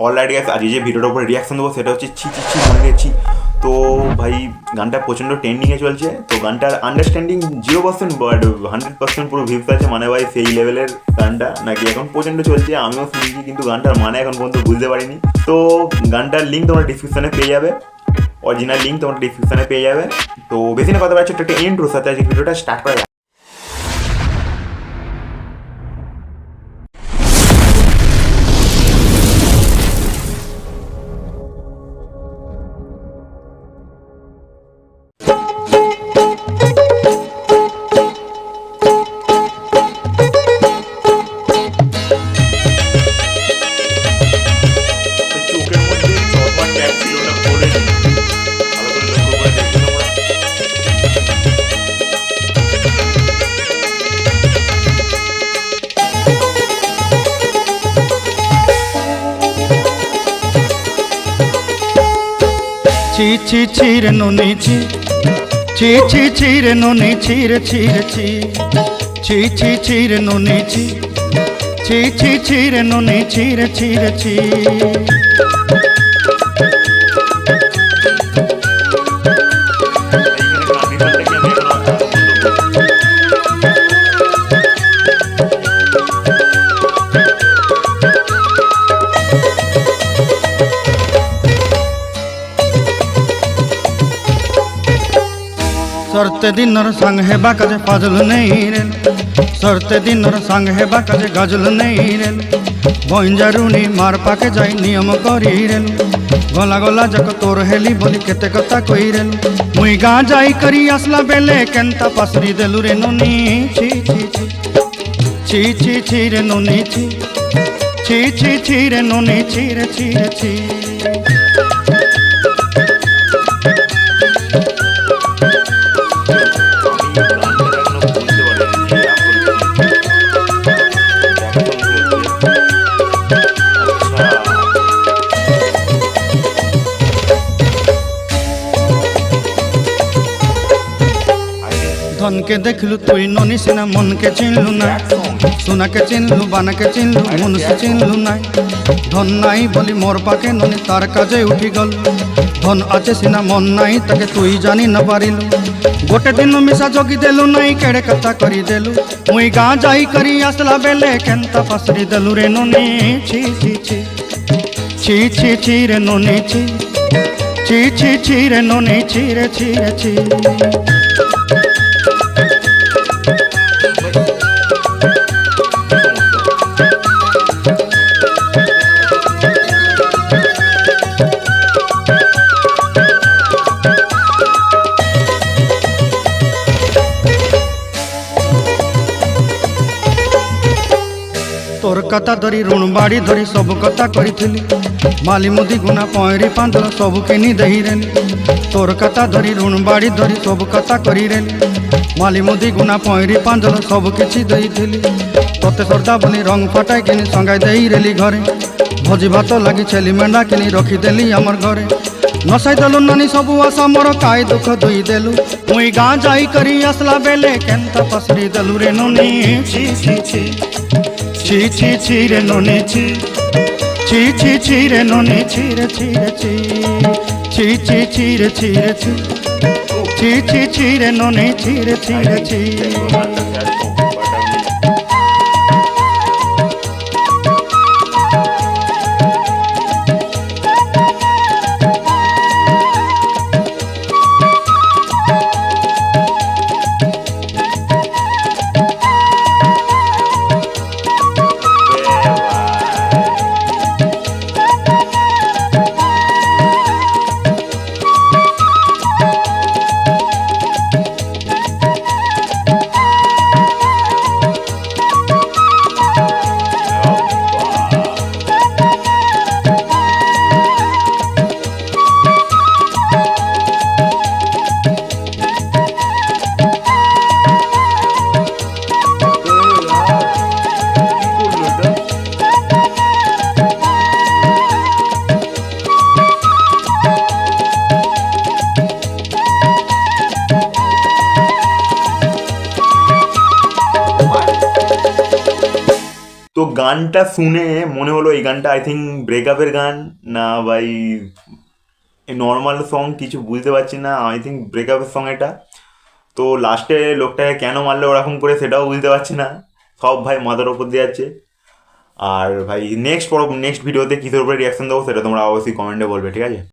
Alright guys, আজকে যে ভিডিওটার উপরে রিয়াকশন দেবো সেটা হচ্ছে ছি ছি ছি মনে গেছি। তো ভাই গানটা প্রচণ্ড ট্রেন্ডিংয়ে চলছে। তো গানটার আন্ডারস্ট্যান্ডিং 0%, বাট 100% পুরো ভিউজ আছে। মানে ভাই সেই লেভেলের গানটা নাকি এখন প্রচণ্ড চলছে। আমিও শুনেছি কিন্তু গানটার মানে এখন পর্যন্ত বুঝতে পারিনি। তো গানটার লিঙ্ক তোমরা ডিসক্রিপশনে পেয়ে যাবে, অরিজিনাল লিঙ্ক তোমরা ডিসক্রিপশনে পেয়ে যাবে। তো বেশি না কথা বলছে, একটা ইন্ট্রোর সাথে আজকে ভিডিওটা স্টার্ট করা যাক। চোখের মধ্যে চশমার ট্যাগ ছিল, ওটা পরে ভালো করে লক্ষ্য করে দেখবে তোমরা। ছি ছি ছি রে নুনি ছি, ছি ছি ছি রে নুনি ছি রে ছি রে ছি, ছি ছি ছি রে নুনি ছি, ছি ছি ছি রে নুনি ছি রে ছি রে ছি। এইখানে কন্ডিশনটাকে আমি এখন বন্ধ করবো। সরতে দিনর সঙ্গ হেবা কাজে ফাজল নেই রে, সরতে দিনর সঙ্গ হেবা কাজে গজল নেই রে। বইঞ্জারুনি মার পাকে যাই নিয়ম করি রে, গলা গলা যাক তোর হেলি বলি কেতে কথা কই রে। মুই গাঁ যাই করি আসলা বেলে কেনতা পাসরি দেলু রে নুনি ছি ছি ছি, ছি ছি ছি রে নুনি ছি, ছি ছি ছি রে নুনি ছি রে ছি রে ছি। ধনকে দেখলু তুই ননি সিনা, মনকে চিনলু না, সোনাকে চিনলু বানাকে চিনলু মনুষ্য চিনলু নাই। ধন নাই বলি মোর পাকে ননি তার কাজে উঠি গল, ধন আছে সিনা মন নাই তাকে তুই জানি না পারিলু। গোটে দিন মিশা জগি দেলু নাই কেড়ে কথা করি দেলু, মুই গাঁ যাই করি আসলা বেলে কেনতা পাসরি দেলু রে ননি ছি ছি ছি, ছি ছি ছি রে ননি ছি, ছি ছি ছি রে ননি ছি রে ছি রে ছি। তোর কথা ধরি ঋণ বাড়ি ধরি সব কথা কইছিলি, মালি মুদি গুনা পয়রি পাঁদল সবু কিনি দেই রেলি। তোর কথা ধরি ঋণ বাড়ি ধরি সব কথা করি রেলি, মালি মুদি গুনা পয়রি পাঁদল সবু কিছু ଦେଇଥିଲି। তোতে সর্দা বলি রং ফাটাই কিনি সঙ্গাই দেই রেলি ঘরে, ভোজি ভাত লাগি ছেলি মেন্ডা কিনি রখিদেলি আমার ঘরে। নসাই দেলু নানি সবু আশা মোর কাই দুঃখ দুই দেলু, মুই গাঁ যাই করি আসলা বেলে কেনতা পাসরি দেলু রে নুনি ছি ছি ছি, ছি ছি ছি রে নুনি ছি, ছি ছি ছি রে নুনি ছি রে ছি রে ছি, ছি ছি ছি রে ছি রে ছি, ছি ছি ছি রে নুনি ছি রে ছি রে ছি। গানটা শুনে মনে হলো এই গানটা আই থিঙ্ক ব্রেকআপের গান না ভাই নর্মাল সং, কিছু বুঝতে পারছি না। আই থিঙ্ক ব্রেকআপের সং এটা। তো লাস্টে লোকটাকে কেন মারলো ওরকম করে সেটাও বুঝতে পারছি না। সব ভাই মাথার ওপর দিয়ে যাচ্ছে। আর ভাই নেক্সট ভিডিওতে কিসের উপরে রিয়াকশন দেবো সেটা তোমরা অবশ্যই কমেন্টে বলবে, ঠিক আছে?